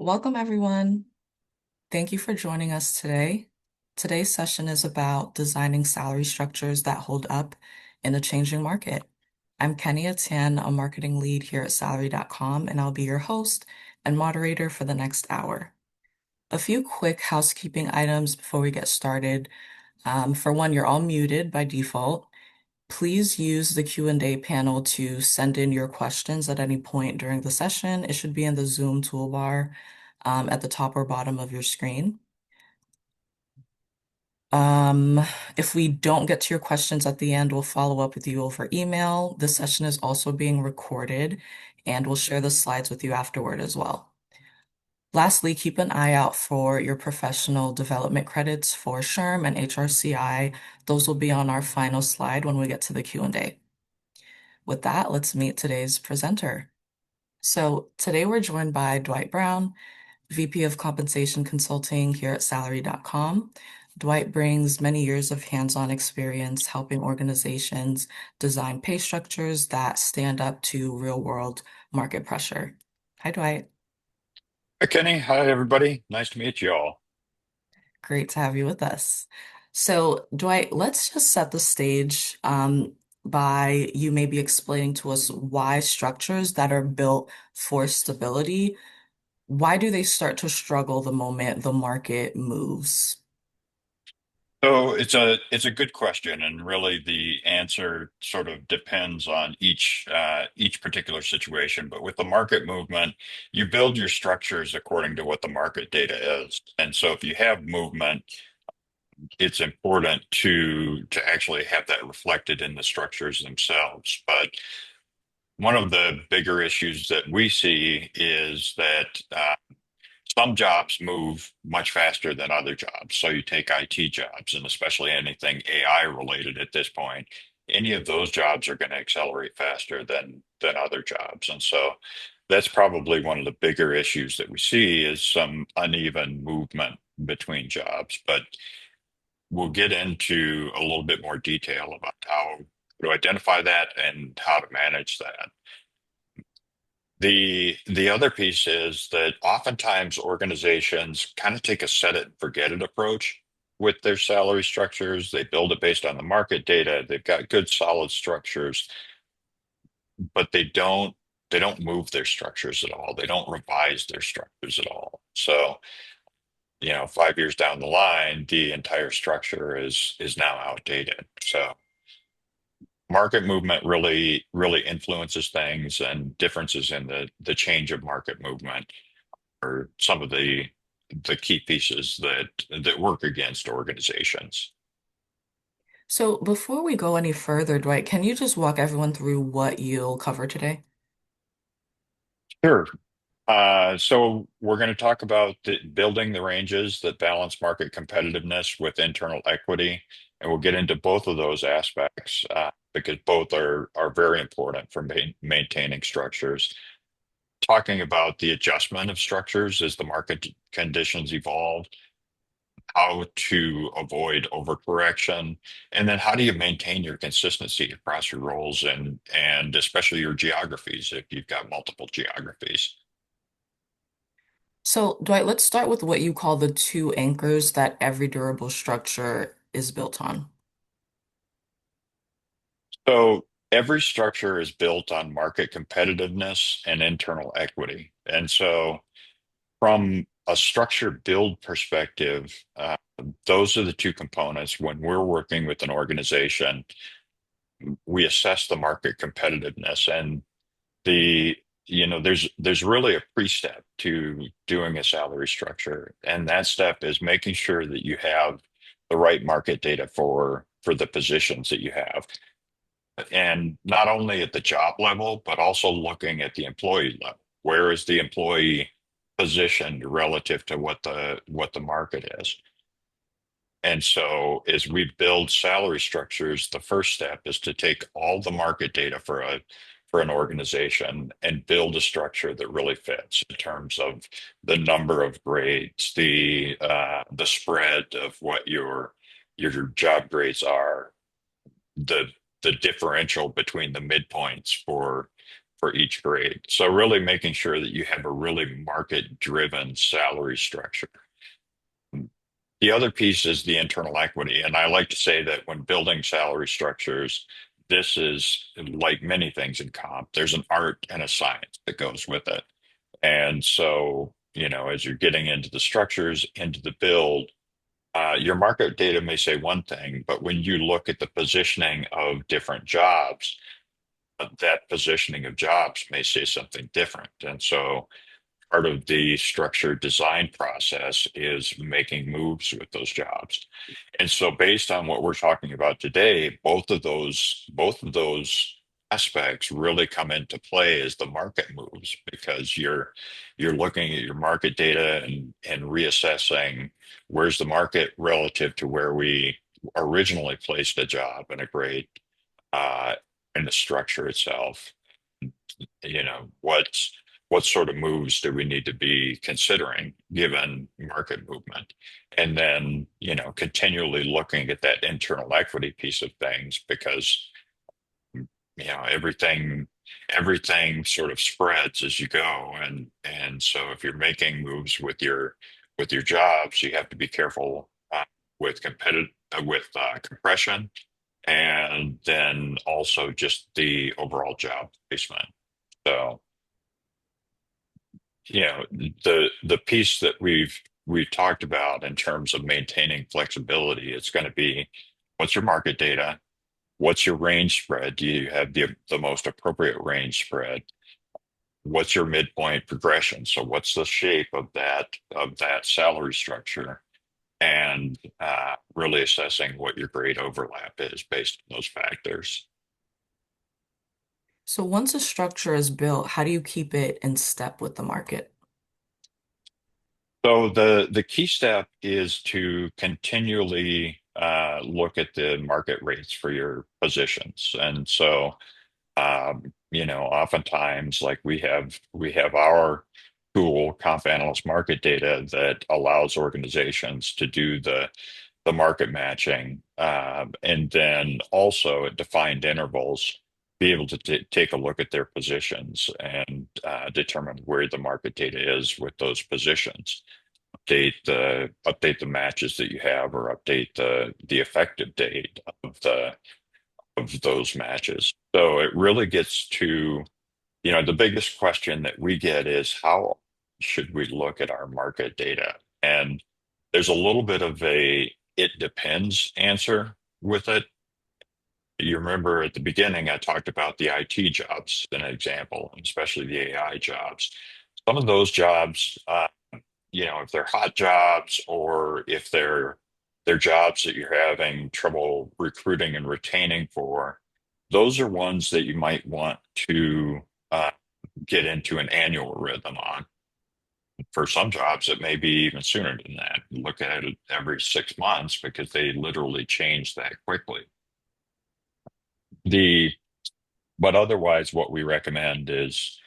Welcome, everyone. Thank you for joining us today. Today's session is about designing salary structures that hold up in a changing market. I'm Kenny Tan, a marketing lead here at Salary.com, and I'll be your host and moderator for the next hour. A few quick housekeeping items before we get started. For one, you're all muted by default. Please use the Q&A panel to send in your questions at any point during the session. It should be in the Zoom toolbar at the top or bottom of your screen. Um, if we don't get to your questions at the end, we'll follow up with you over email. This session is also being recorded, and we'll share the slides with you afterward as well. Lastly, keep an eye out for your professional development credits for SHRM and HRCI. Those will be on our final slide when we get to the Q&A. With that, let's meet today's presenter. So today we're joined by Dwight Brown, VP of Compensation Consulting here at Salary.com. Dwight brings many years of hands-on experience helping organizations design pay structures that stand up to real-world market pressure. Hi, Dwight. Hi, Kenny. Hi, everybody. Nice to meet you all. Great to have you with us. So, Dwight, let's just set the stage by you maybe explaining to us why structures that are built for stability, why do they start to struggle the moment the market moves? So it's a good question, and really the answer sort of depends on each particular situation. But with the market movement, you build your structures according to what the market data is. And so if you have movement, it's important to actually have that reflected in the structures themselves. But one of the bigger issues that we see is that some jobs move much faster than other jobs. So you take IT jobs, and especially anything AI related at this point, any of those jobs are going to accelerate faster than other jobs. And so that's probably one of the bigger issues that we see is some uneven movement between jobs. But we'll get into a little bit more detail about how to identify that and how to manage that. The other piece is that oftentimes organizations kind of take a set it and forget it approach with their salary structures. They build it based on the market data. They've got good solid structures, but they don't move their structures at all. They don't revise their structures at all. So, 5 years down the line, the entire structure is now outdated. So market movement really influences things, and differences in the change of market movement are some of the key pieces that work against organizations. So before we go any further, Dwight, can you just walk everyone through what you'll cover today? Sure. So we're going to talk about building the ranges that balance market competitiveness with internal equity, and we'll get into both of those aspects because both are very important for maintaining structures. Talking about the adjustment of structures as the market conditions evolve, how to avoid overcorrection, and then how do you maintain your consistency across your roles and especially your geographies if you've got multiple geographies. So, Dwight, let's start with what you call the two anchors that every durable structure is built on. So every structure is built on market competitiveness and internal equity. And so from a structure build perspective, those are the two components. When we're working with an organization, we assess the market competitiveness, and there's really a pre-step to doing a salary structure, and that step is making sure that you have the right market data for the positions that you have, and not only at the job level but also looking at the employee level. Where is the employee positioned relative to what the market is? And so as we build salary structures, the first step is to take all the market data for an organization and build a structure that really fits in terms of the number of grades, the spread of what your job grades are, the the differential between the midpoints for for each grade. So really making sure that you have a really market-driven salary structure. The other piece is the internal equity. And I like to say that when building salary structures, this is like many things in comp, there's an art and a science that goes with it. And so, as you're getting into the structures, into the build, your market data may say one thing, but when you look at the positioning of different jobs, that positioning of jobs may say something different. And so part of the structured design process is making moves with those jobs. And so based on what we're talking about today, both of those aspects really come into play as the market moves because you're looking at your market data and reassessing where's the market relative to where we originally placed a job and a grade uh, in the structure itself. What sort of moves do we need to be considering given market movement? And then, continually looking at that internal equity piece of things because, everything sort of spreads as you go. And so if you're making moves with your jobs, you have to be careful with compression and then also just the overall job placement. So, the piece that we've talked about in terms of maintaining flexibility, it's going to be what's your market data? What's your range spread? Do you have the most appropriate range spread? What's your midpoint progression? So what's the shape of that salary structure? And really assessing what your grade overlap is based on those factors. So once a structure is built, how do you keep it in step with the market? So the key step is to continually look at the market rates for your positions. And so, oftentimes, like we have our tool, Comp Analyst Market Data, that allows organizations to do the market matching, and then also at defined intervals, be able to take a look at their positions and determine where the market data is with those positions. Update the matches that you have, or update the effective date of those matches. So it really gets to, the biggest question that we get is how should we look at our market data? And there's a little bit of a it depends answer with it. You remember at the beginning, I talked about the IT jobs, as an example, especially the AI jobs. Some of those jobs, if they're hot jobs or if they're jobs that you're having trouble recruiting and retaining for, those are ones that you might want to get into an annual rhythm on. For some jobs, it may be even sooner than that. Look at it every 6 months because they literally change that quickly. The But otherwise, what we recommend is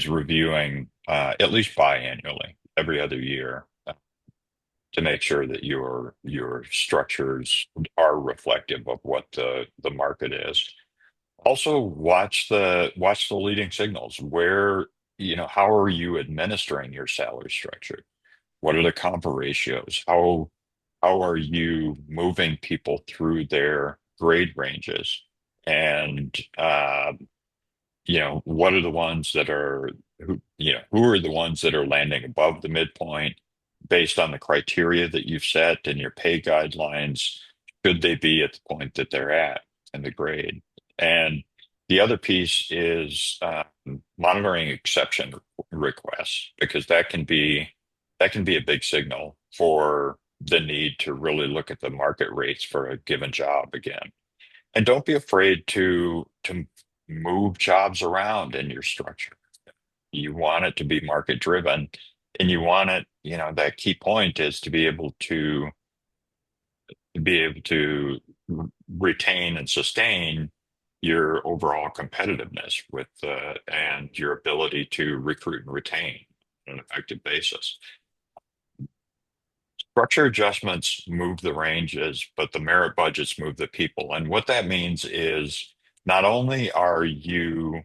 reviewing at least biannually, every other year, to make sure that your structures are reflective of what the market is. Also, watch the leading signals. How are you administering your salary structure? What are the comp ratios? How are you moving people through their grade ranges? And what are the ones that are who are the ones that are landing above the midpoint based on the criteria that you've set and your pay guidelines? Should they be at the point that they're at in the grade? And the other piece is monitoring exception requests because that can be a big signal for the need to really look at the market rates for a given job again. And don't be afraid to move jobs around in your structure. You want it to be market driven, and you want it, that key point is to be able to retain and sustain your overall competitiveness and your ability to recruit and retain on an effective basis. Structure adjustments move the ranges, but the merit budgets move the people. And what that means is not only are you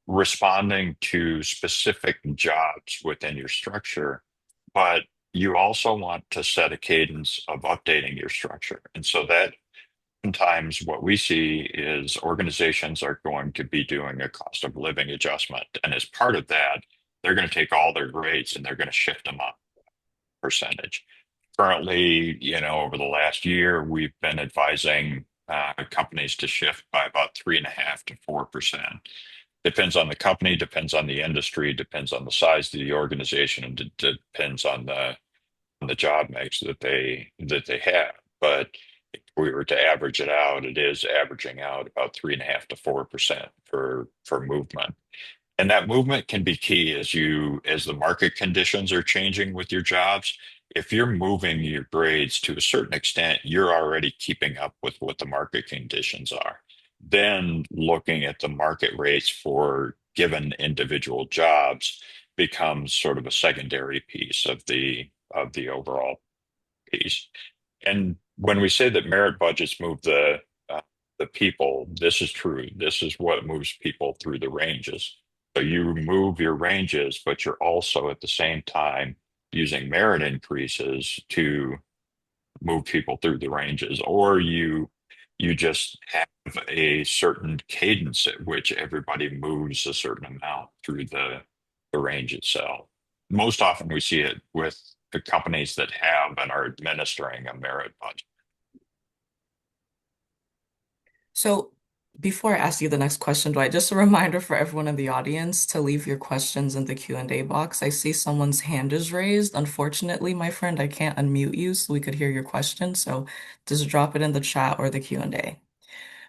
responding to specific jobs within your structure, but you also want to set a cadence of updating your structure. And so that sometimes what we see is organizations are going to be doing a cost of living adjustment. And as part of that, they're going to take all their grades and they're going to shift them up percentage. Currently, over the last year, we've been advising companies to shift by about 3.5 to 4%. Depends on the company, depends on the industry, depends on the size of the organization, and depends on the job mix that they have. But if we were to average it out, it is averaging out about 3.5 to 4% for movement. And that movement can be key as the market conditions are changing with your jobs. If you're moving your grades to a certain extent, you're already keeping up with what the market conditions are. Then looking at the market rates for given individual jobs becomes sort of a secondary piece of the overall piece. And when we say that merit budgets move the people, this is true. This is what moves people through the ranges. So you move your ranges, but you're also at the same time using merit increases to move people through the ranges, or you just have a certain cadence at which everybody moves a certain amount through the range itself. Most often we see it with the companies that have and are administering a merit budget. So before I ask you the next question, Dwight, just a reminder for everyone in the audience to leave your questions in the Q&A box. I see someone's hand is raised. Unfortunately, my friend, I can't unmute you so we could hear your question. So just drop it in the chat or the Q&A.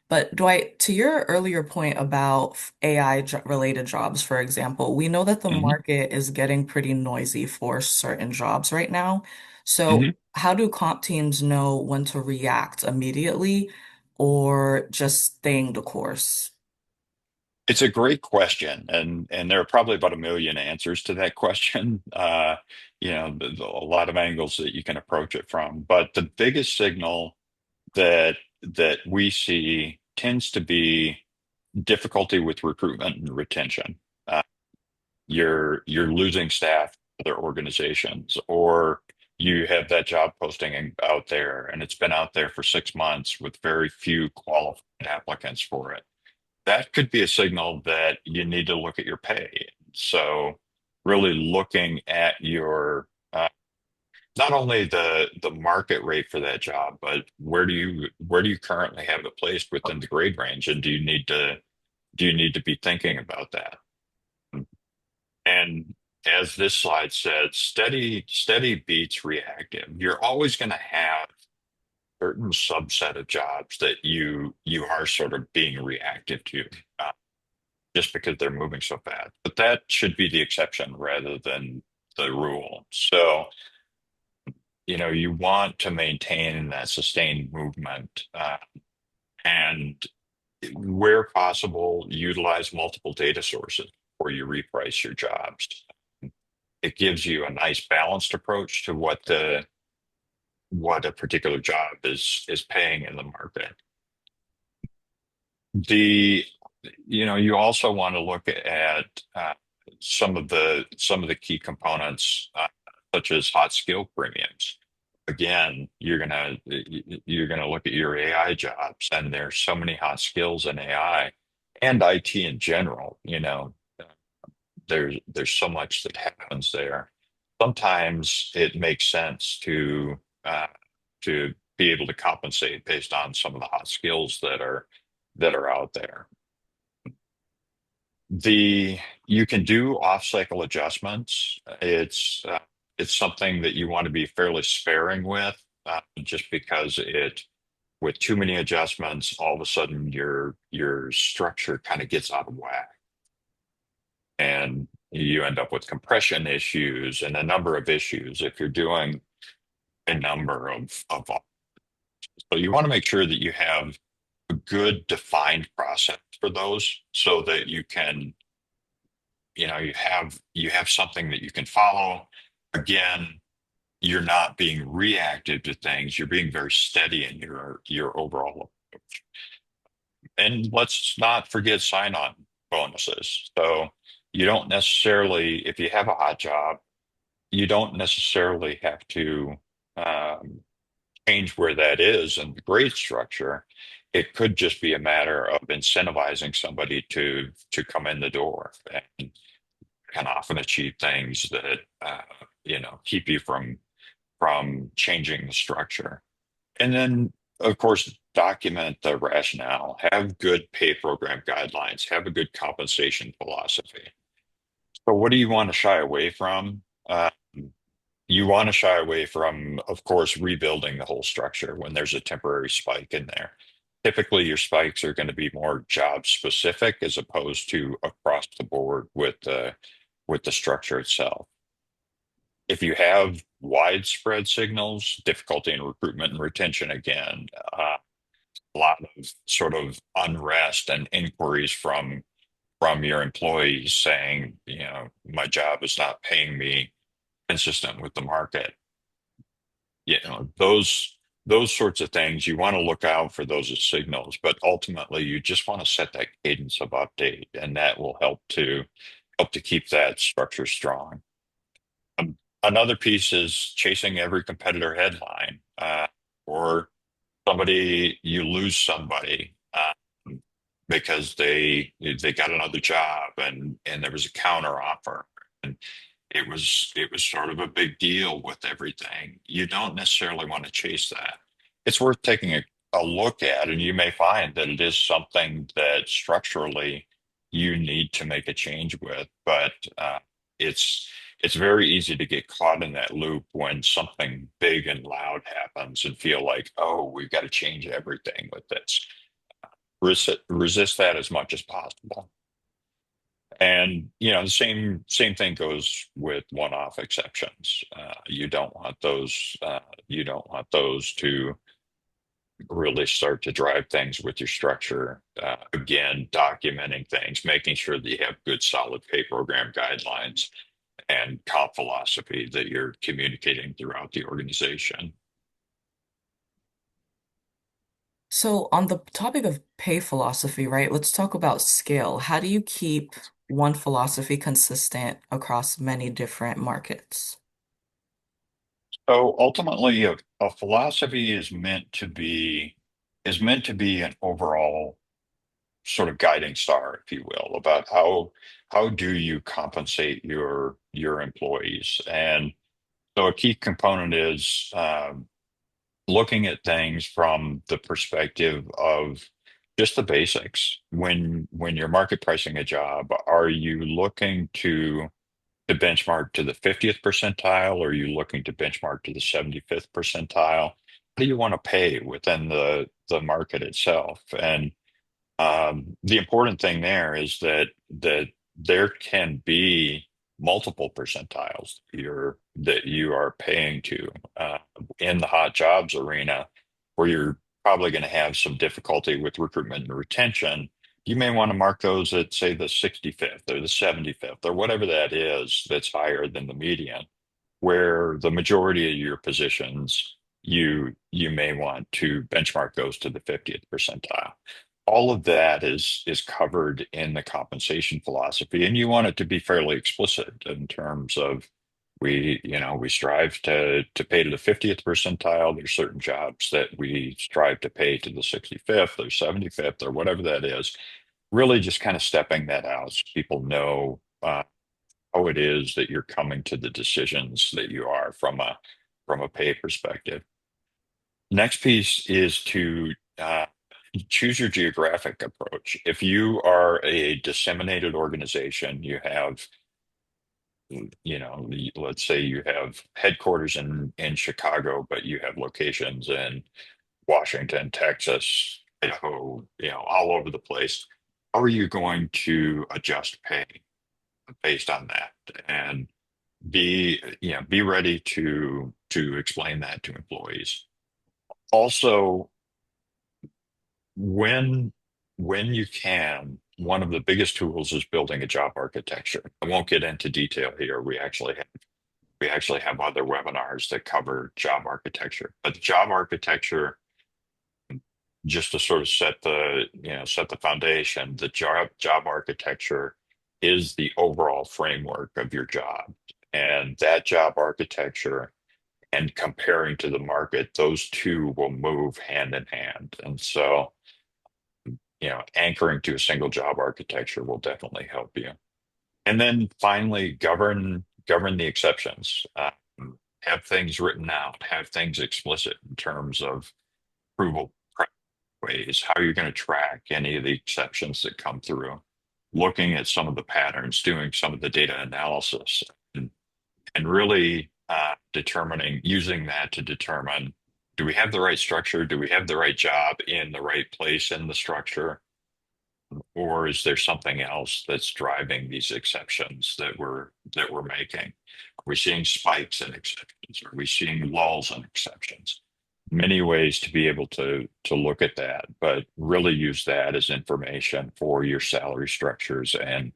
But Dwight, to your earlier point about AI related jobs, for example, we know that the Mhm. market is getting pretty noisy for certain jobs right now. So Mhm. how do comp teams know when to react immediately or just staying the course? It's a great question, and there are probably about a million answers to that question. A lot of angles that you can approach it from. But the biggest signal that we see tends to be difficulty with recruitment and retention. Uh, you're losing staff to other organizations, or you have that job posting out there, and it's been out there for 6 months with very few qualified applicants for it. That could be a signal that you need to look at your pay. So, really looking at your not only the market rate for that job, but where do you currently have it placed within the grade range, and do you need to be thinking about that? And as this slide said, steady beats reactive. You're always going to have certain subset of jobs that you are sort of being reactive to. Just because they're moving so fast. But that should be the exception rather than the rule. So, you want to maintain that sustained movement, and where possible, utilize multiple data sources before you reprice your jobs. It gives you a nice balanced approach to what a particular job is paying in the market. The you also want to look at some of the key components, such as hot skill premiums. Again, you're gonna look at your AI jobs, and there's so many hot skills in AI and IT in general. There's so much that happens there. Sometimes it makes sense to be able to compensate based on some of the hot skills that are out there. The You can do off-cycle adjustments. It's something that you want to be fairly sparing with, just because with too many adjustments, all of a sudden your structure kind of gets out of whack, and you end up with compression issues and a number of issues if you're doing a number of. So you want to make sure that you have a good defined process for those, so that you have something that you can follow. Again, you're not being reactive to things. You're being very steady in your overall approach. And let's not forget sign on. bonuses. So you don't necessarily, if you have a hot job, you don't necessarily have to um, change where that is in the grade structure. It could just be a matter of incentivizing somebody to come in the door and can often achieve things that keep you from changing the structure. And then, of course, document the rationale, have good pay program guidelines, have a good compensation philosophy. So, what do you want to shy away from? You want to shy away from, of course, rebuilding the whole structure when there's a temporary spike in there. Typically, your spikes are going to be more job specific as opposed to across the board with the structure itself. If you have widespread signals, difficulty in recruitment and retention again, a lot of sort of unrest and inquiries from your employees saying, my job is not paying me consistent with the market. Those sorts of things, you want to look out for those as signals, but ultimately you just want to set that cadence of update, and that will help to keep that structure strong. Another piece is chasing every competitor headline, or you lose somebody because they got another job and there was a counter offer, and it was sort of a big deal with everything. You don't necessarily want to chase that. It's worth taking a look at, and you may find that it is something that structurally you need to make a change with, but it's it's very easy to get caught in that loop when something big and loud happens and feel like, oh, we've got to change everything with this. Resist that as much as possible. And the same thing goes with one-off exceptions. You don't want those. You don't want those to really start to drive things with your structure. Again, documenting things, making sure that you have good, solid pay program guidelines and comp philosophy that you're communicating throughout the organization. So, on the topic of pay philosophy, right, let's talk about scale. How do you keep one philosophy consistent across many different markets? So ultimately, a philosophy is meant to be an overall sort of guiding star, if you will, about how do you compensate your employees. And so a key component is looking at things from the perspective of just the basics. When you're market pricing a job, are you looking to benchmark to the 50th percentile, or are you looking to benchmark to the 75th percentile? What do you want to pay within the market itself? And the important thing there is that there can be multiple percentiles that you are paying to in the hot jobs arena, where you're probably going to have some difficulty with recruitment and retention. You may want to mark those at, say, the 65th or the 75th or whatever that is that's higher than the median, where the majority of your positions you may want to benchmark those to the 50th percentile. All of that is covered in the compensation philosophy, and you want it to be fairly explicit in terms of we strive to pay to the 50th percentile. There's certain jobs that we strive to pay to the 65th or 75th or whatever that is. Really just kind of stepping that out so people know how it is that you're coming to the decisions that you are from a pay perspective. Next piece is to choose your geographic approach. If you are a disseminated organization, let's say you have headquarters in Chicago, but you have locations in Washington, Texas, Idaho, all over the place. How are you going to adjust pay based on that? And be ready to explain that to employees. Also, when when you can, one of the biggest tools is building a job architecture. I won't get into detail here. We actually have other webinars that cover job architecture. But job architecture just to sort of set the foundation. The job architecture is the overall framework of your job, and that job architecture and comparing to the market, those two will move hand in hand. And so, anchoring to a single job architecture will definitely help you. And then finally, govern the exceptions. Have things written out, have things explicit in terms of approval ways, how you're going to track any of the exceptions that come through, looking at some of the patterns, doing some of the data analysis, and really determining, using that to determine, do we have the right structure? Do we have the right job in the right place in the structure? Or is there something else that's driving these exceptions that we're making? Are we seeing spikes in exceptions? Are we seeing lulls in exceptions? Many ways to be able to look at that, but really use that as information for your salary structures and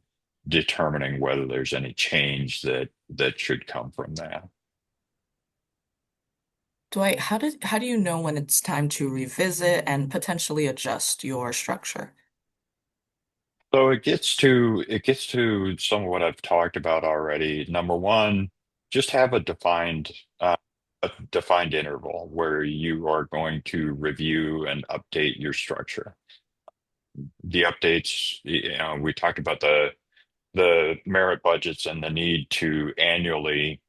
determining whether there's any change that should come from that. Dwight, how do you know when it's time to revisit and potentially adjust your structure? So it gets to some of what I've talked about already. Number one, just have a defined interval where you are going to review and update your structure. The updates, we talked about the merit budgets and the need to annually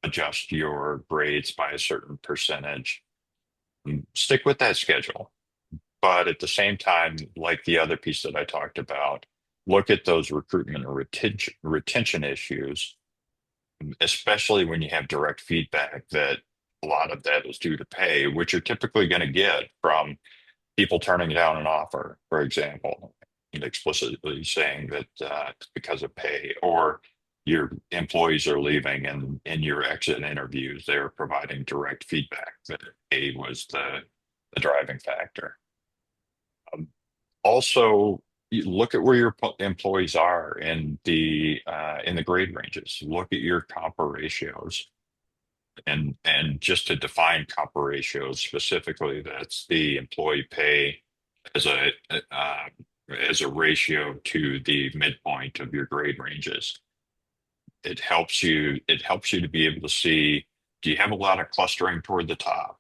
adjust your grades by a certain percentage. Stick with that schedule. But at the same time, like the other piece that I talked about, look at those recruitment and retention issues, especially when you have direct feedback that a lot of that is due to pay, which you're typically going to get from people turning down an offer, for example, and explicitly saying that it's because of pay, or your employees are leaving and in your exit interviews, they're providing direct feedback that pay was the driving factor. Also, you look at where your employees are in the grade ranges. Look at your compa ratios, and just to define compa ratios specifically, that's the employee pay as a ratio to the midpoint of your grade ranges. It helps you to be able to see, do you have a lot of clustering toward the top?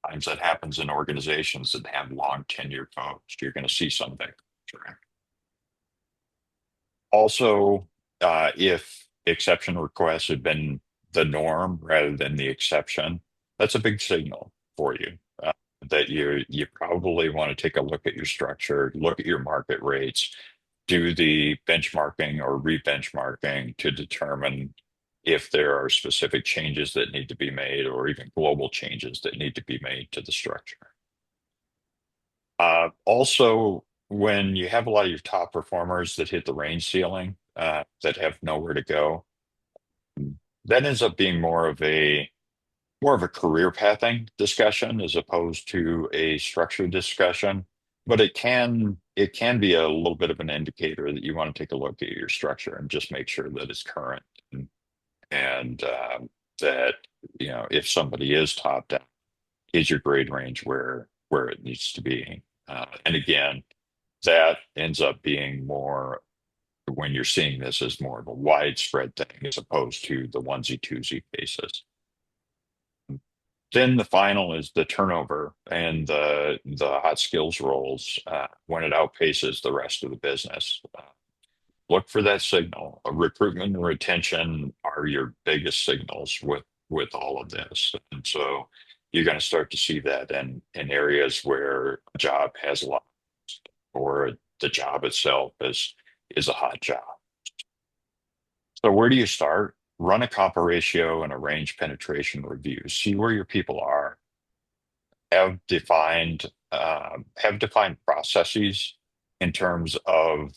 Times that happens in organizations that have long tenure folks. You're going to see some of that clustering. Also, if exception requests have been the norm rather than the exception, that's a big signal for you that you probably want to take a look at your structure, look at your market rates, do the benchmarking or re-benchmarking to determine if there are specific changes that need to be made or even global changes that need to be made to the structure. Also, when you have a lot of your top performers that hit the range ceiling, that have nowhere to go, that ends up being more of a career pathing discussion as opposed to a structured discussion. But it can be a little bit of an indicator that you want to take a look at your structure and just make sure that it's current, and that if somebody is top down, is your grade range where it needs to be. And again, that ends up being more, when you're seeing this, as more of a widespread thing as opposed to the onesie twosie cases. Then the final is the turnover and the hot skills roles when it outpaces the rest of the business. Look for that signal. Recruitment and retention are your biggest signals with all of this, and so you're going to start to see that in areas where a job has a lot, or the job itself is a hot job. So where do you start? Run a compa ratio and a range penetration review. See where your people are. Have defined processes in terms of,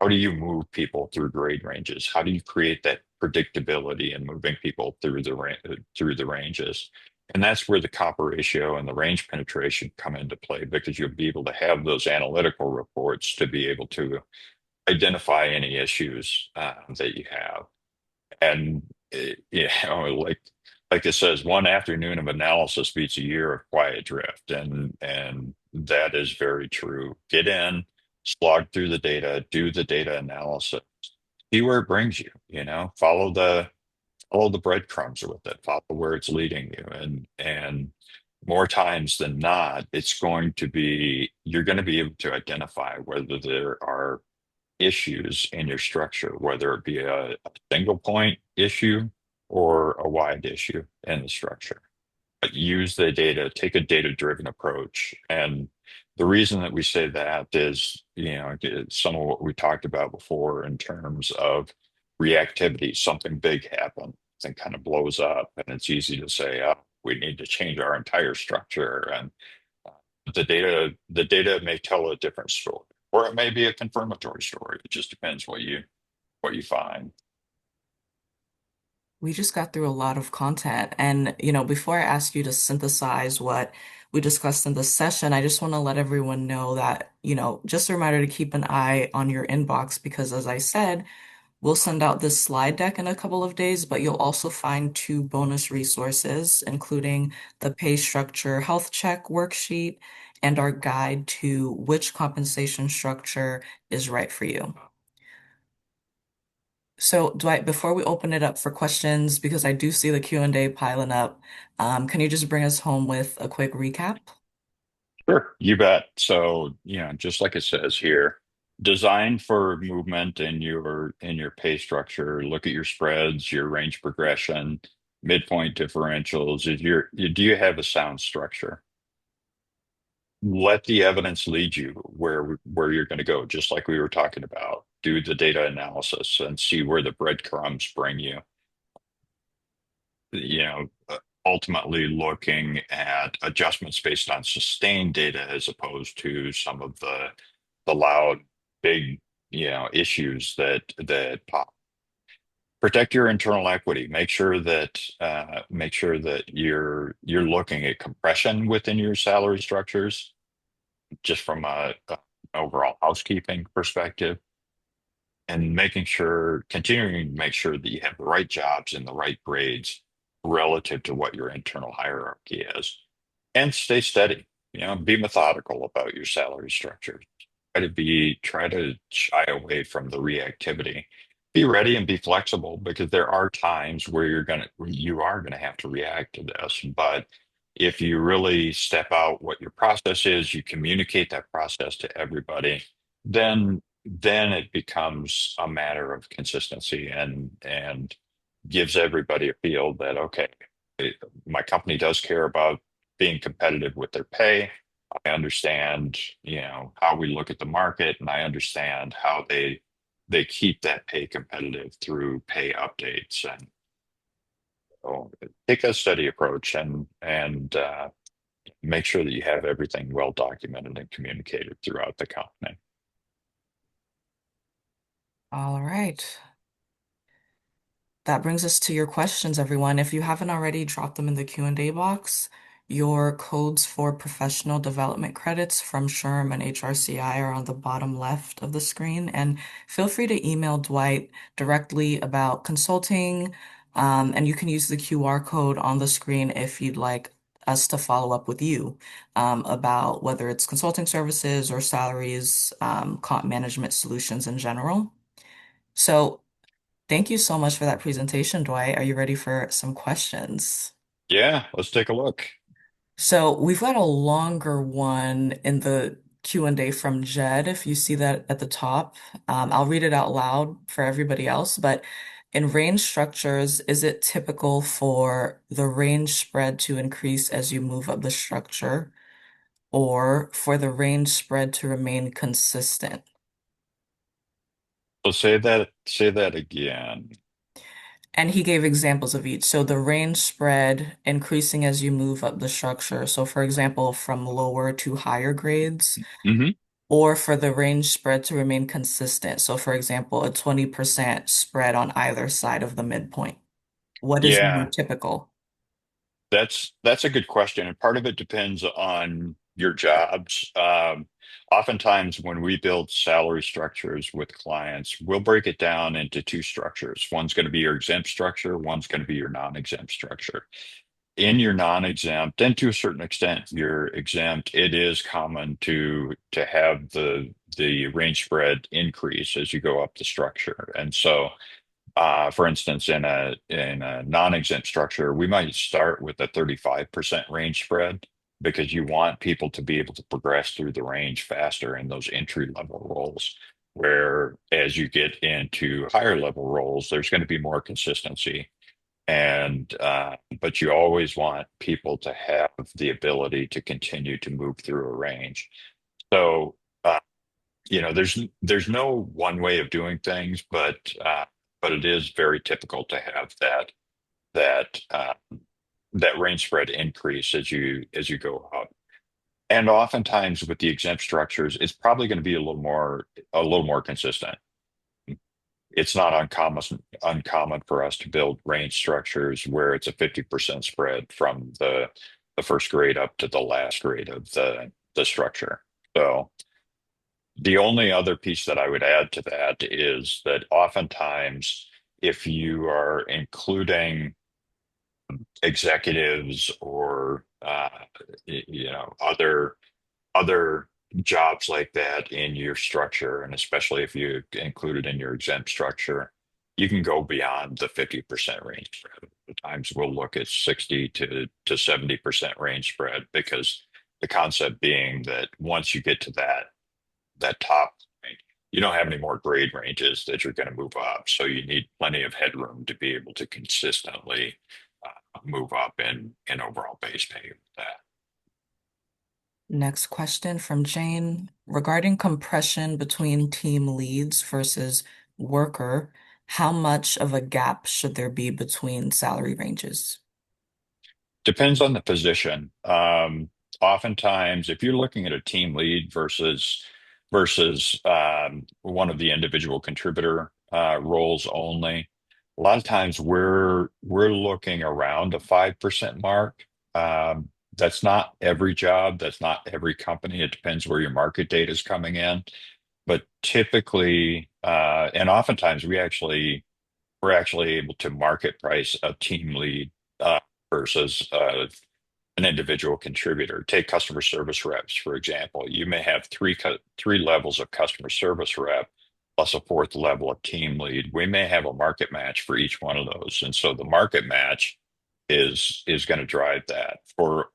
how do you move people through grade ranges? How do you create that predictability in moving people through the ranges? And that's where the compa ratio and the range penetration come into play, because you'll be able to have those analytical reports to be able to identify any issues that you have. And like it says, one afternoon of analysis beats a year of quiet drift. And that is very true. Get in, slog through the data, do the data analysis, see where it brings you, follow the breadcrumbs with it, follow where it's leading you. And more times than not, you're going to be able to identify whether there are issues in your structure, whether it be a single point issue or a wide issue in the structure. But use the data, take a data-driven approach. And the reason that we say that is, some of what we talked about before in terms of reactivity. Something big happens and kind of blows up, and it's easy to say, oh, we need to change our entire structure. And the data may tell a different story, or it may be a confirmatory story. It just depends what you find. We just got through a lot of content. And, before I ask you to synthesize what we discussed in this session, I just want to let everyone know that, just a reminder to keep an eye on your inbox because, as I said, we'll send out this slide deck in a couple of days, but you'll also find two bonus resources, including the pay structure health check worksheet and our guide to which compensation structure is right for you. So, Dwight, before we open it up for questions, because I do see the Q&A piling up, can you just bring us home with a quick recap? Sure, you bet. So, just like it says here, design for movement in your pay structure. Look at your spreads, your range progression, midpoint differentials. Do you have a sound structure? Let the evidence lead you where you're going to go, just like we were talking about. Do the data analysis and see where the breadcrumbs bring you. Ultimately looking at adjustments based on sustained data as opposed to some of the loud, big, issues that pop. Protect your internal equity. Make sure that you're looking at compression within your salary structures, just from a overall housekeeping perspective, and continuing to make sure that you have the right jobs and the right grades relative to what your internal hierarchy is. And stay steady. Be methodical about your salary structure. Try to shy away from the reactivity. Be ready and be flexible because there are times where you are gonna have to react to this. But if you really step out what your process is, you communicate that process to everybody, then it becomes a matter of consistency and gives everybody a feel that, okay, my company does care about being competitive with their pay. I understand, how we look at the market, and I understand how they keep that pay competitive through pay updates. And so take a steady approach and make sure that you have everything well documented and communicated throughout the company. All right. That brings us to your questions, everyone. If you haven't already, drop them in the Q&A box. Your codes for professional development credits from SHRM and HRCI are on the bottom left of the screen. And feel free to email Dwight directly about consulting. And you can use the QR code on the screen if you'd like us to follow up with you about whether it's consulting services or salaries, comp management solutions in general. So, thank you so much for that presentation, Dwight. Are you ready for some questions? Yeah, let's take a look. So we've got a longer one in the Q&A from Jed, if you see that at the top. I'll read it out loud for everybody else, but in range structures, is it typical for the range spread to increase as you move up the structure, or for the range spread to remain consistent? So say that again. And he gave examples of each. So the range spread increasing as you move up the structure. So for example, from lower to higher grades, Hmm. or for the range spread to remain consistent. So for example, a 20% spread on either side of the midpoint. What is more Yeah, typical? that's a good question, and part of it depends on your jobs. Oftentimes, when we build salary structures with clients, we'll break it down into two structures. One's going to be your exempt structure, one's going to be your non-exempt structure. in your non-exempt, and to a certain extent you're exempt, it is common to have the range spread increase as you go up the structure. And so for instance, in a non-exempt structure, we might start with a 35% range spread because you want people to be able to progress through the range faster in those entry level roles. Where as you get into higher level roles, there's going to be more consistency. And but you always want people to have the ability to continue to move through a range. So there's no one way of doing things, but it is very typical to have that range spread increase as you go up. And oftentimes with the exempt structures, it's probably going to be a little more consistent. It's not uncommon for us to build range structures where it's a 50% spread from the first grade up to the last grade of the structure. So the only other piece that I would add to that is that oftentimes, if you are including executives or other jobs like that in your structure, and especially if you include it in your exempt structure, you can go beyond the 50% range spread. At times we'll look at 60 to 70% range spread because the concept being that once you get to that top range, you don't have any more grade ranges that you're going to move up. So you need plenty of headroom to be able to consistently move up in overall base pay with that. Next question from Jane. Regarding compression between team leads versus worker, how much of a gap should there be between salary ranges? Depends on the position. Oftentimes, if you're looking at a team lead versus one of the individual contributor roles only, a lot of times we're looking around a 5% mark. That's not every job, that's not every company. It depends where your market data is coming in. But typically, and oftentimes we're actually able to market price a team lead versus an individual contributor. Take customer service reps, for example. You may have three levels of customer service rep plus a fourth level of team lead. We may have a market match for each one of those, and so the market match is going to drive that for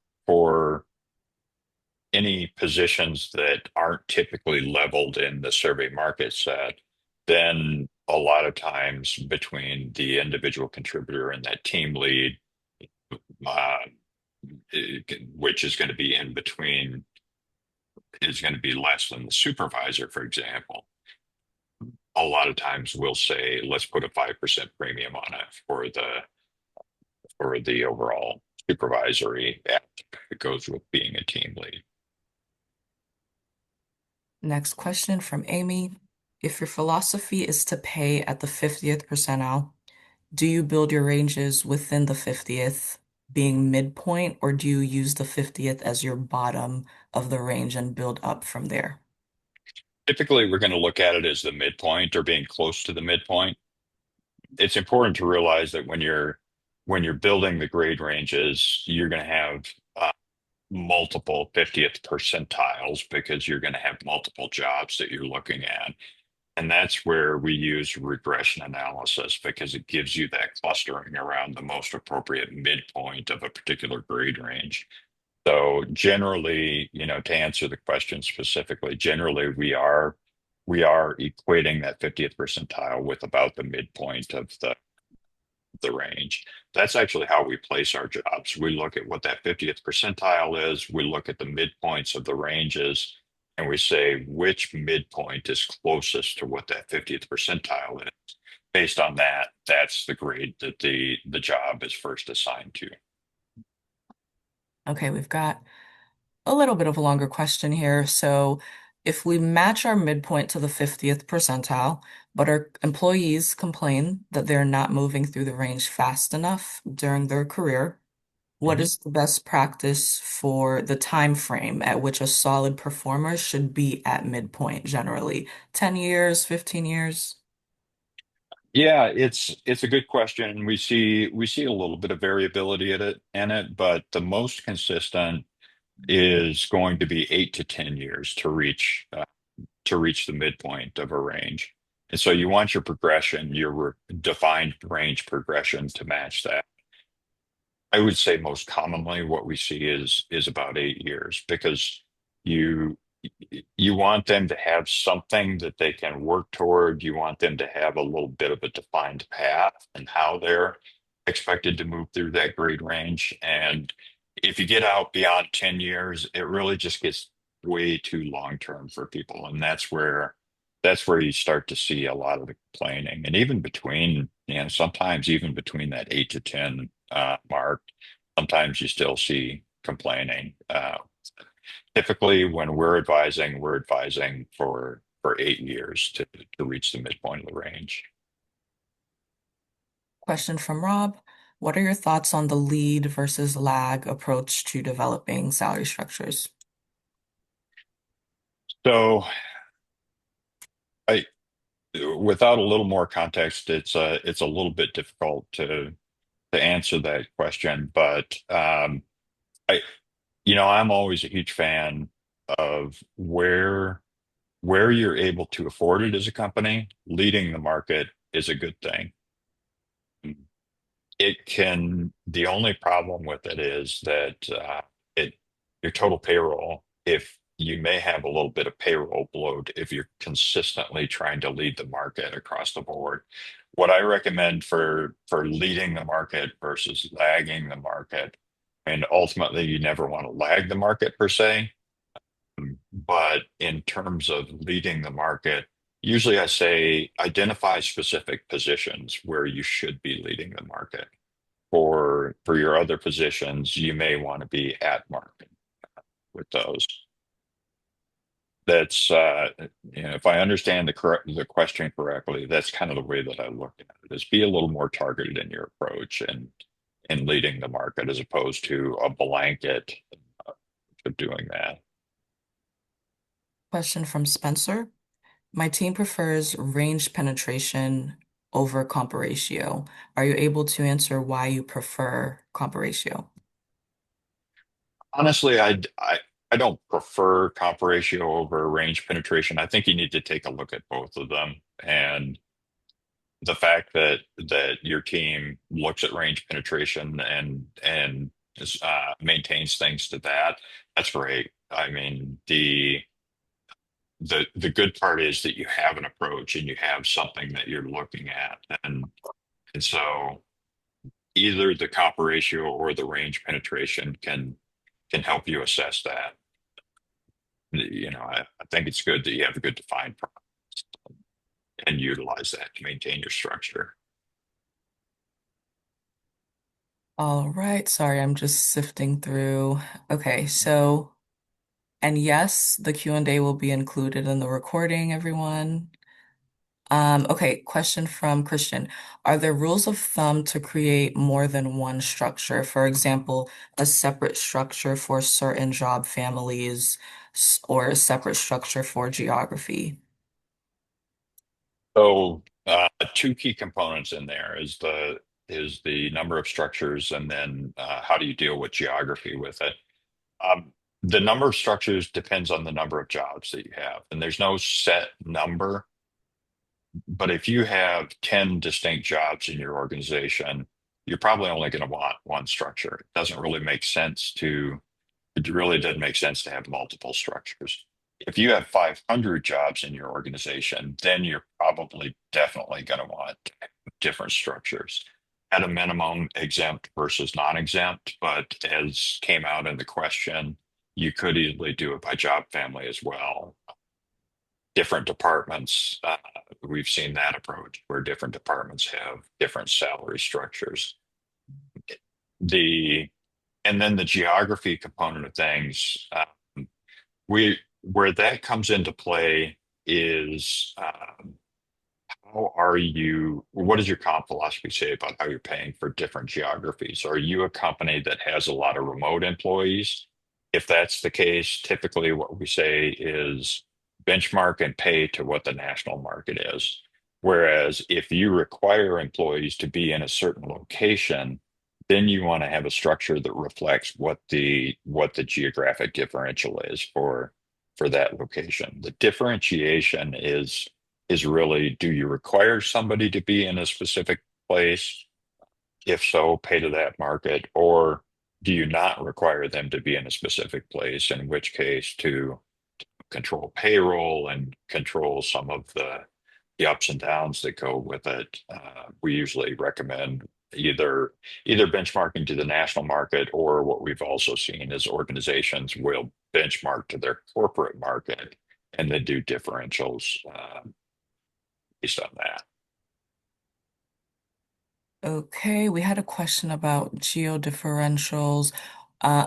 any positions that aren't typically leveled in the survey market set. Then a lot of times between the individual contributor and that team lead, uh, which is going to be in between, is going to be less than the supervisor, for example. A lot of times we'll say, let's put a 5% premium on it for the overall supervisory aspect that goes with being a team lead. Next question from Amy. If your philosophy is to pay at the 50th percentile, do you build your ranges within the 50th, being midpoint, or do you use the 50th as your bottom of the range and build up from there? Typically, we're going to look at it as the midpoint or being close to the midpoint. It's important to realize that when you're building the grade ranges, you're going to have uh, multiple 50th percentiles because you're going to have multiple jobs that you're looking at. And that's where we use regression analysis because it gives you that clustering around the most appropriate midpoint of a particular grade range. So generally, to answer the question specifically, generally we are equating that 50th percentile with about the midpoint of the range. That's actually how we place our jobs. We look at what that 50th percentile is, we look at the midpoints of the ranges, and we say which midpoint is closest to what that 50th percentile is. Based on that, that's the grade that the job is first assigned to. Okay, we've got a little bit of a longer question here. So, if we match our midpoint to the 50th percentile, but our employees complain that they're not moving through the range fast enough during their career, what Mhm. is the best practice for the time frame at which a solid performer should be at midpoint generally? 10 years, 15 years? Yeah, it's a good question. We see a little bit of variability in it, but the most consistent is going to be 8 to 10 years to reach the midpoint of a range. And so you want your progression, defined range progression to match that. I would say most commonly what we see is about 8 years because you you want them to have something that they can work toward. You want them to have a little bit of a defined path and how they're expected to move through that grade range. And if you get out beyond 10 years, it really just gets way too long term for people. And that's where you start to see a lot of the complaining. And even between, sometimes even between that 8 to 10 mark, sometimes you still see complaining. Typically, when we're advising for 8 years to reach the midpoint of the range. Question from Rob. What are your thoughts on the lead versus lag approach to developing salary structures? So, I without a little more context, it's a little bit difficult to answer that question. But I I'm always a huge fan of where you're able to afford it as a company. Leading the market is a good thing. The only problem with it is that it your total payroll, if you may have a little bit of payroll bloat if you're consistently trying to lead the market across the board. What I recommend for leading the market versus lagging the market, and ultimately you never want to lag the market per se, but in terms of leading the market, usually I say identify specific positions where you should be leading the market. For your other positions, you may want to be at market with those. That's if I understand the question correctly, that's kind of the way that I look at it, is be a little more targeted in your approach and leading the market as opposed to a blanket of doing that. Question from Spencer. My team prefers range penetration over comp ratio. Are you able to answer why you prefer comp ratio? Honestly, I don't prefer comp ratio over range penetration. I think you need to take a look at both of them. And the fact that your team looks at range penetration and maintains things to that, that's great. I mean, the good part is that you have an approach and you have something that you're looking at, and so either the comp ratio or the range penetration can help you assess that. I think it's good that you have a good defined process and utilize that to maintain your structure. All right, sorry, I'm just sifting through. Okay, so, and yes, the Q&A will be included in the recording, everyone. Okay, question from Christian. Are there rules of thumb to create more than one structure? For example, a separate structure for certain job families or a separate structure for geography? So, two key components in there is the number of structures, and then how do you deal with geography with it? Um, the number of structures depends on the number of jobs that you have, and there's no set number. But if you have 10 distinct jobs in your organization, you're probably only going to want one structure. It really doesn't make sense to have multiple structures. If you have 500 jobs in your organization, then you're probably definitely going to want different structures. At a minimum, exempt versus non-exempt, but as came out in the question, you could easily do it by job family as well. Different departments, we've seen that approach where different departments have different salary structures. The and then the geography component of things, we where that comes into play is what does your comp philosophy say about how you're paying for different geographies? Are you a company that has a lot of remote employees? If that's the case, typically what we say is benchmark and pay to what the national market is. Whereas if you require employees to be in a certain location, then you want to have a structure that reflects what the geographic differential is for that location. The differentiation is really, do you require somebody to be in a specific place? If so, pay to that market, or do you not require them to be in a specific place, in which case to control payroll and control some of the ups and downs that go with it. We usually recommend either benchmarking to the national market, or what we've also seen is organizations will benchmark to their corporate market and then do differentials based on that. Okay, we had a question about geo differentials.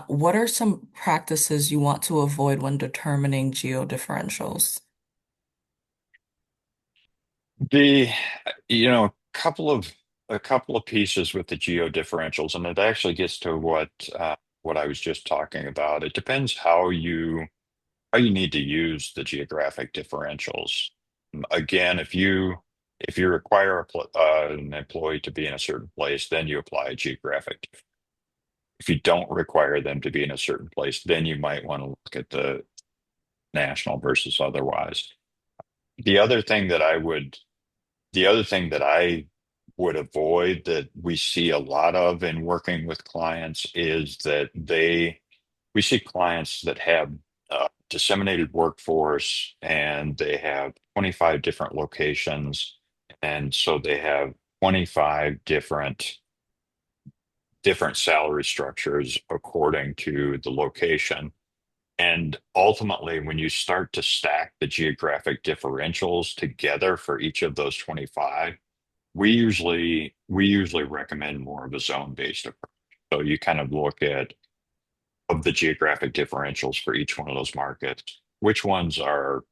What are some practices you want to avoid when determining geo differentials? The couple of a couple of pieces with the geo differentials, and it actually gets to what I was just talking about. It depends how you need to use the geographic differentials. Again, if you require an employee to be in a certain place, then you apply a geographic. If you don't require them to be in a certain place, then you might want to look at the national versus otherwise. The other thing that I would The other thing that I would avoid, that we see a lot of in working with clients, is that we see clients that have disseminated workforce, and they have 25 different locations. And so they have 25 different salary structures according to the location. And ultimately, when you start to stack the geographic differentials together for each of those 25, we usually recommend more of a zone-based approach. So you kind of look at, of the geographic differentials for each one of those markets, which ones are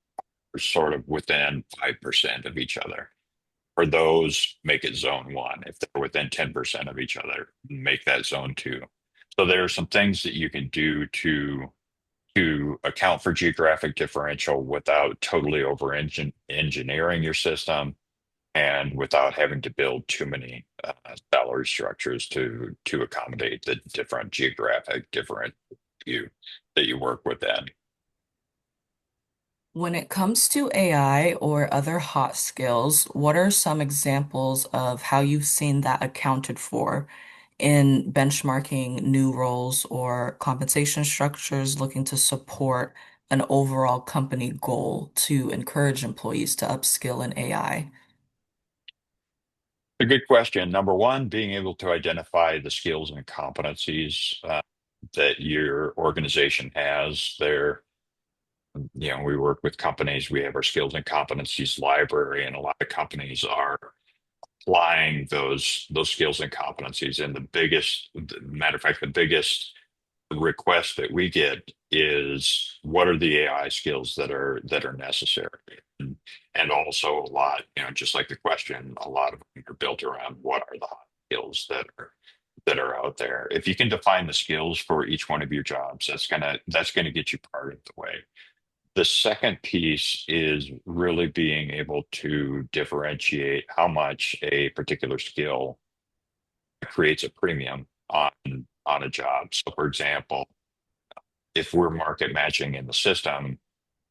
sort of within 5% of each other. For those, make it zone one. If they're within 10% of each other, make that zone two. So there are some things that you can do to account for geographic differential without totally over engineering your system, and without having to build too many salary structures to accommodate the different geographic different you that you work within. When it comes to AI or other hot skills, what are some examples of how you've seen that accounted for in benchmarking new roles or compensation structures looking to support an overall company goal to encourage employees to upskill in AI? A good question. Number one, being able to identify the skills and competencies that your organization has. We work with companies. We have our skills and competencies library, and a lot of companies are applying those skills and competencies. And matter of fact, the biggest request that we get is, what are the AI skills that are necessary? And also, a lot, just like the question, a lot of them are built around, what are the hot skills that are out there. If you can define the skills for each one of your jobs, that's gonna get you part of the way. The second piece is really being able to differentiate how much a particular skill creates a premium on a job. So, for example, if we're market matching in the system,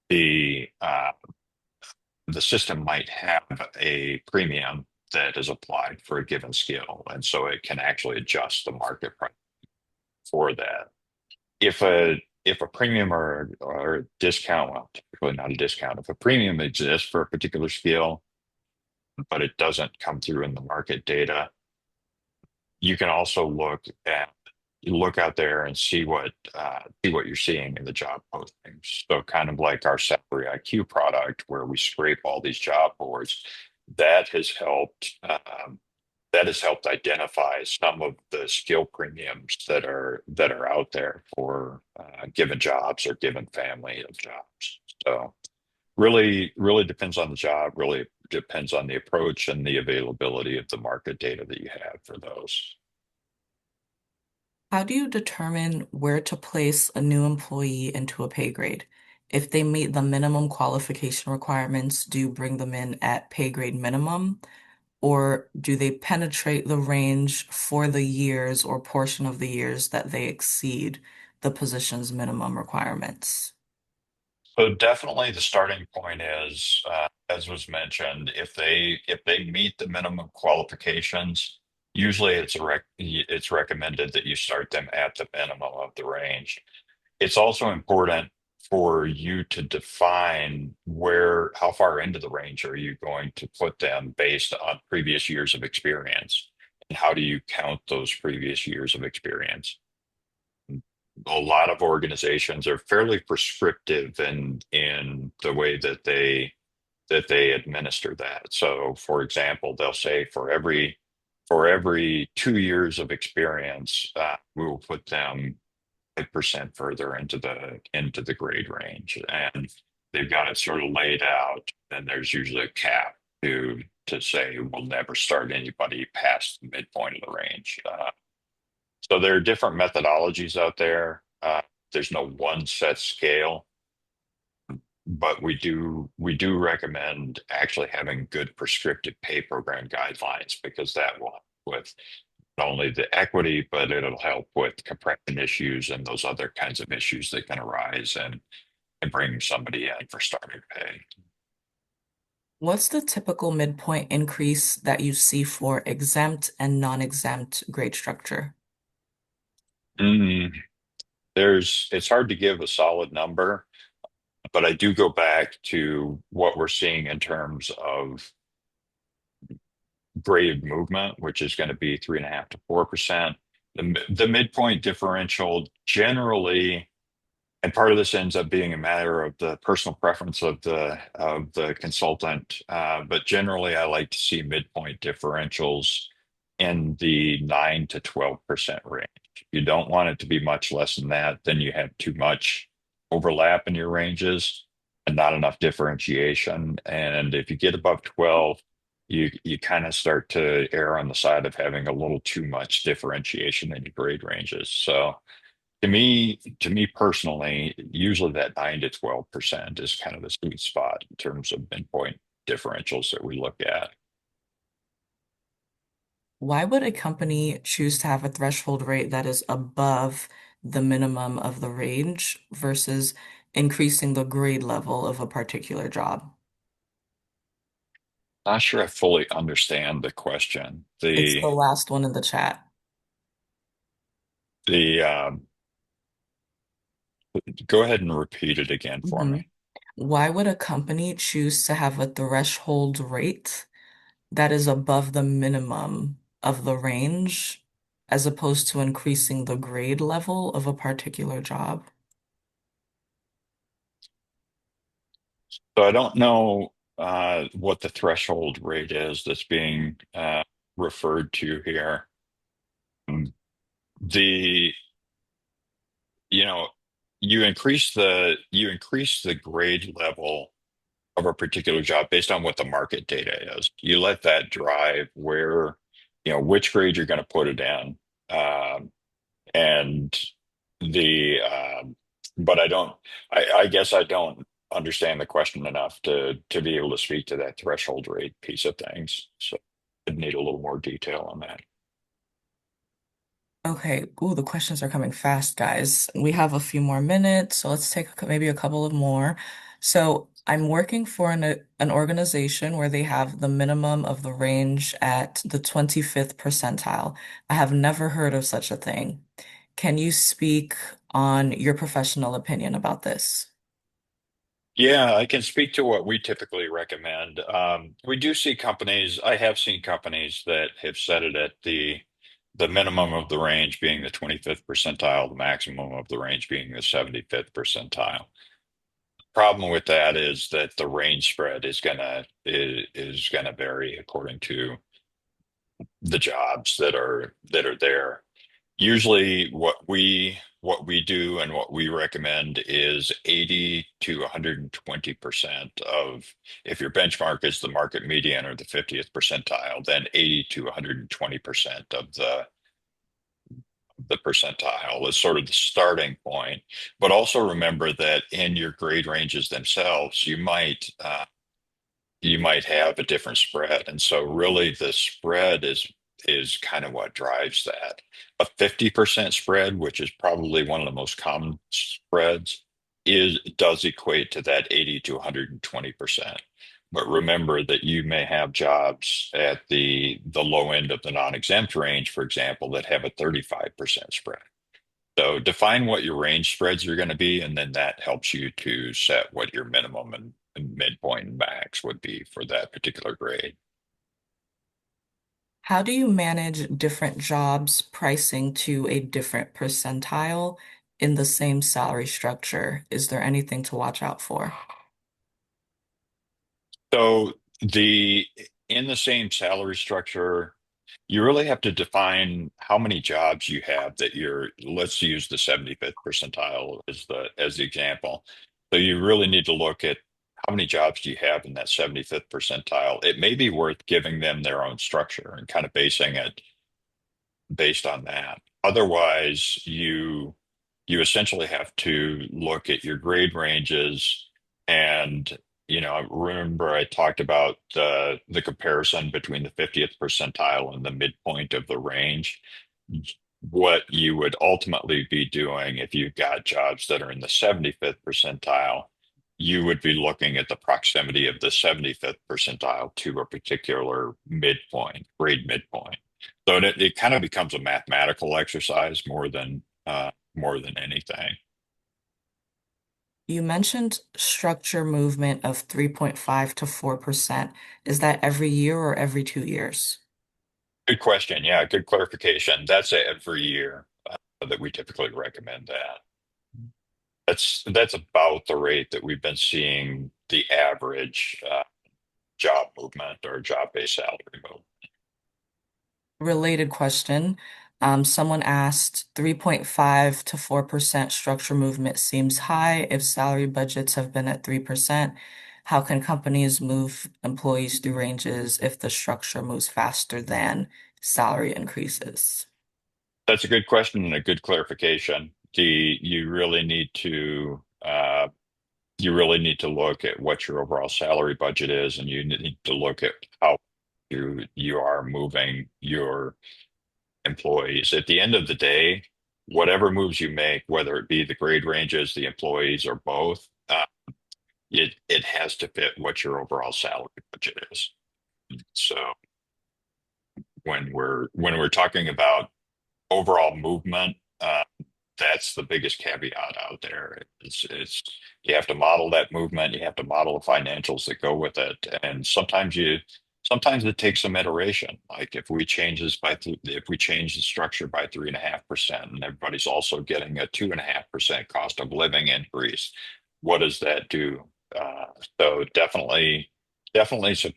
the uh, the system might have a premium that is applied for a given skill, and so it can actually adjust the market price for that. If a premium or a discount, well, typically not a discount, if a premium exists for a particular skill, but it doesn't come through in the market data, you can also look out there and see what you're seeing in the job postings. So kind of like our Salary.com product, where we scrape all these job boards, that has helped identify some of the skill premiums that are out there for given jobs or given family of jobs. So really depends on the job. Really depends on the approach and the availability of the market data that you have for those. How do you determine where to place a new employee into a pay grade? If they meet the minimum qualification requirements, do you bring them in at pay grade minimum, or do they penetrate the range for the years or portion of the years that they exceed the position's minimum requirements? So definitely the starting point is, as was mentioned, if they meet the minimum qualifications, usually it's recommended that you start them at the minimum of the range. It's also important for you to define how far into the range are you going to put them based on previous years of experience, and how do you count those previous years of experience? A lot of organizations are fairly prescriptive in the way that they administer that. So, for example, they'll say for every 2 years of experience, we will put them 5% further into the grade range, and they've got it sort of laid out. And there's usually a cap to say we'll never start anybody past the midpoint of the range. So there are different methodologies out there. There's no one set scale, but we do recommend actually having good prescriptive pay program guidelines, because that will help with not only the equity, but it'll help with compression issues and those other kinds of issues that can arise and bring somebody in for starting pay. What's the typical midpoint increase that you see for exempt and non-exempt grade structure? Mm, it's hard to give a solid number, but I do go back to what we're seeing in terms of grade movement, which is going to be 3.5 to 4%. The midpoint differential generally, and part of this ends up being a matter of the personal preference of the consultant. But generally, I like to see midpoint differentials in the 9 to 12% range. You don't want it to be much less than that. Then you have too much overlap in your ranges and not enough differentiation. And if you get above 12, you kind of start to err on the side of having a little too much differentiation in your grade ranges. So to me personally, usually that 9 to 12% is kind of the sweet spot in terms of midpoint differentials that we look at. Why would a company choose to have a threshold rate that is above the minimum of the range versus increasing the grade level of a particular job? Not sure I fully understand the question. It's The the last one in the chat. the Go ahead and repeat it again for Mhm. me. Why would a company choose to have a threshold rate that is above the minimum of the range as opposed to increasing the grade level of a particular job? So I don't know what the threshold rate is that's being referred to here. Um, The you know you increase the grade level of a particular job based on what the market data is. You let that drive which grade you're going to put it in. And the but I guess I don't understand the question enough to be able to speak to that threshold rate piece of things. So I'd need a little more detail on that. Okay. Ooh, the questions are coming fast, guys. We have a few more minutes, so let's take maybe a couple of more. So I'm working for an organization where they have the minimum of the range at the 25th percentile. I have never heard of such a thing. Can you speak on your professional opinion about this? Yeah, I can speak to what we typically recommend. I have seen companies that have set it at the minimum of the range being the 25th percentile, the maximum of the range being the 75th percentile. Problem with that is that the range spread is gonna vary according to the jobs that are there. Usually what we do and what we recommend is 80 to 120% of, if your benchmark is the market median or the 50th percentile, then 80 to 120% the percentile as sort of the starting point. But also remember that in your grade ranges themselves, you might have a different spread. And so really the spread is kind of what drives that. A 50% spread, which is probably one of the most common spreads, is does equate to that 80 to 120%. But remember that you may have jobs at the low end of the non-exempt range, for example, that have a 35% spread. So define what your range spreads are going to be, and then that helps you to set what your minimum and midpoint and max would be for that particular grade. How do you manage different jobs pricing to a different percentile in the same salary structure? Is there anything to watch out for? So the in the same salary structure, you really have to define how many jobs you have that let's use the 75th percentile as the example. So you really need to look at how many jobs do you have in that 75th percentile. It may be worth giving them their own structure and kind of basing it based on that. Otherwise, you essentially have to look at your grade ranges and remember I talked about the comparison between the 50th percentile and the midpoint of the range. What you would ultimately be doing if you've got jobs that are in the 75th percentile, you would be looking at the proximity of the 75th percentile to a particular midpoint, grade midpoint. So it kind of becomes a mathematical exercise more than anything. You mentioned structure movement of 3.5 to 4%. Is that every year or every 2 years? Good question. Yeah, good clarification. That's every year that we typically recommend that. That's about the rate that we've been seeing the average job movement or job-based salary move. Related question. Someone asked 3.5 to 4% structure movement seems high if salary budgets have been at 3%. How can companies move employees through ranges if the structure moves faster than salary increases? That's a good question and a good clarification. You really need to you really need to look at what your overall salary budget is, and you need to look at how you are moving your employees. At the end of the day, whatever moves you make, whether it be the grade ranges, the employees, or both, it has to fit what your overall salary budget is. So when we're talking about overall movement, that's the biggest caveat out there. It's you have to model that movement, you have to model the financials that go with it, and sometimes it takes some iteration. Like if we change the structure by 3.5%, and everybody's also getting a 2.5% cost of living increase, what does that do? Uh, so definitely some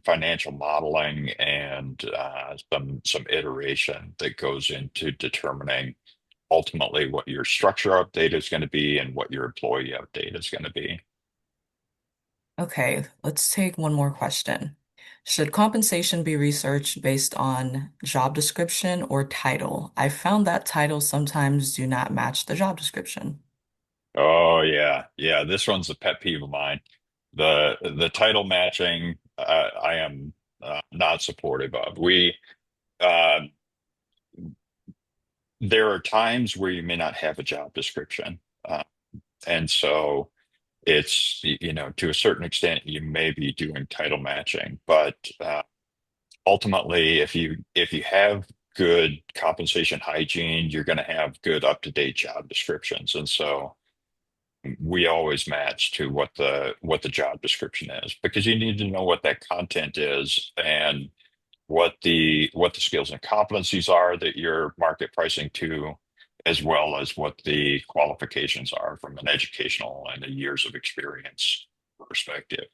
financial modeling and some iteration that goes into determining ultimately what your structure update is going to be and what your employee update is going to be. Okay, let's take one more question. Should compensation be researched based on job description or title? I found that titles sometimes do not match the job description. Oh yeah, yeah. This one's a pet peeve of mine. The title matching, I am not supportive of. We uh, There are times where you may not have a job description, and so to a certain extent you may be doing title matching, but ultimately, if you have good compensation hygiene, you're going to have good up-to-date job descriptions, and so we always match to what the job description is because you need to know what that content is and what the skills and competencies are that you're market pricing to, as well as what the qualifications are from an educational and a years of experience perspective.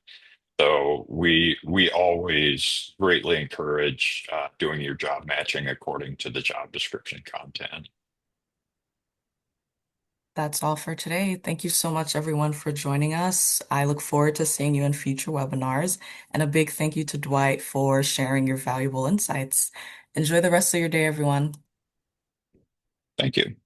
So we always greatly encourage doing your job matching according to the job description content. That's all for today. Thank you so much, everyone, for joining us. I look forward to seeing you in future webinars. And a big thank you to Dwight for sharing your valuable insights. Enjoy the rest of your day, everyone. Thank you.